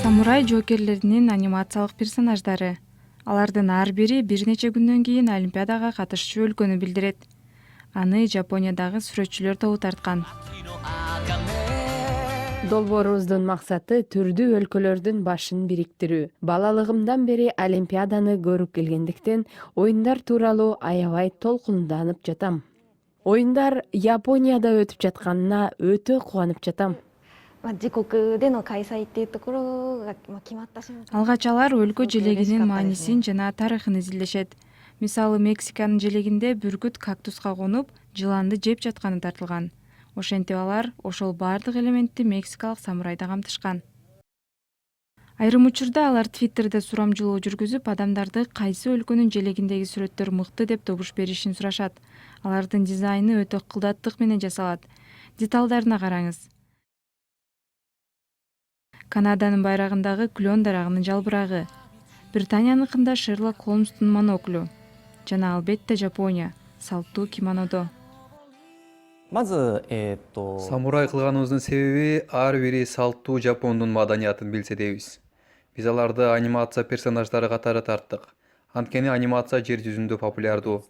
Самурай жоокерлеринин анимациялык персонаждары. Алардын ар бири бир нече күндөн кийин Олимпиадага катышчу өлкөнү билдирет. Аны Жапониядагы сүрөтчүлөр тобу тарткан. Долбоорубуздун максаты түрдүү өлкөлөрдүн башын бириктирүү. Балалыгымдан бери Олимпиаданы көрүп келгендиктен оюндар тууралуу аябай толкунданып жатам. Оюндар Японияда өтүп жатканына өтө кубанып жатам. 自国での開催っていうところが決まった瞬間 Алгач алар өлкө желегинин маанисин жана тарыхын изилдешет. Мисалы Мексиканын желегинде бүркүт кактуска конуп, жыланды жеп жатканы тартылган. Ошентип алар ошол бардык элементти мексикалык самурайда камтышкан. Айрым учурда алар Твиттерде сурамжылоо жүргүзүп, адамдарды кайсы өлкөнүн желегиндеги сүрөттөр мыкты деп добуш беришин сурашат. Алардын дизайны өтө кылдаттык менен жасалат. Деталдарына караңыз. Канаданын байрагындагы клен дарагынын жалбырагы, Британияныкында Шерлок Холмстун моноклю жана албетте Жапония салттуу кимонодо. Самурай кылганыбыздын себеби ар бири салттуу Жапондун маданиятын билсе дейбиз. Биз аларды анимация персонаждары катары тарттык. Анткени анимация жер жүзүндө популярдуу.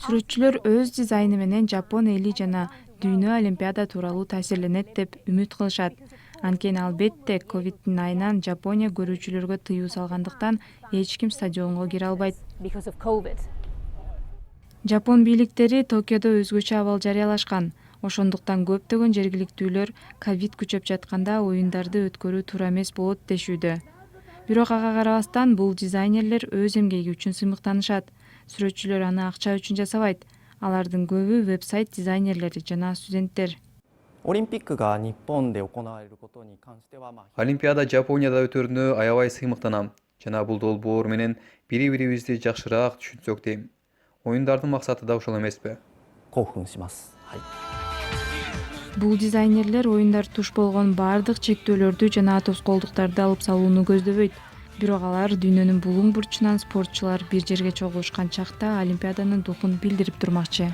Сүрөтчүлөр өз дизайны менен Жапон эли жана дүйнө Олимпиада тууралуу таасирленет деп үмүт кылышат. Анткени албетте ковидтин айынан Жапония көрүүчүлөргө тыюу салгандыктан эч ким стадионго кире албайт. Жапон бийликтери Токиодо өзгөчө абал жарыялашкан. Ошондуктан көптөгөн жергиликтүүлөр ковид күчөп жатканда оюндарды өткөрүү туура эмес болот дешүүдө. Бирок ага карабастан бул дизайнерлер өз эмгеги үчүн сыймыктанышат. Сүрөтчүлөр аны акча үчүн жасабайт. Алардын көбү веб-сайт дизайнерлери жана студенттер. Олимпиада Жапонияда өтөрүнө аябай сыймыктанам жана бул долбоор менен бири-бирибизди жакшыраак түшүнсөк дейм. Оюндардын максаты да ошол эмеспи? Бул дизайнерлер оюндар туш болгон бардык чектөөлөрдү жана тоскоолдуктарды алып салууну көздөбөйт. Бирок алар дүйнөнүн булуң бурчунан спортчулар бир жерге чогулушкан чакта Олимпиаданын духун билдирип турмакчы.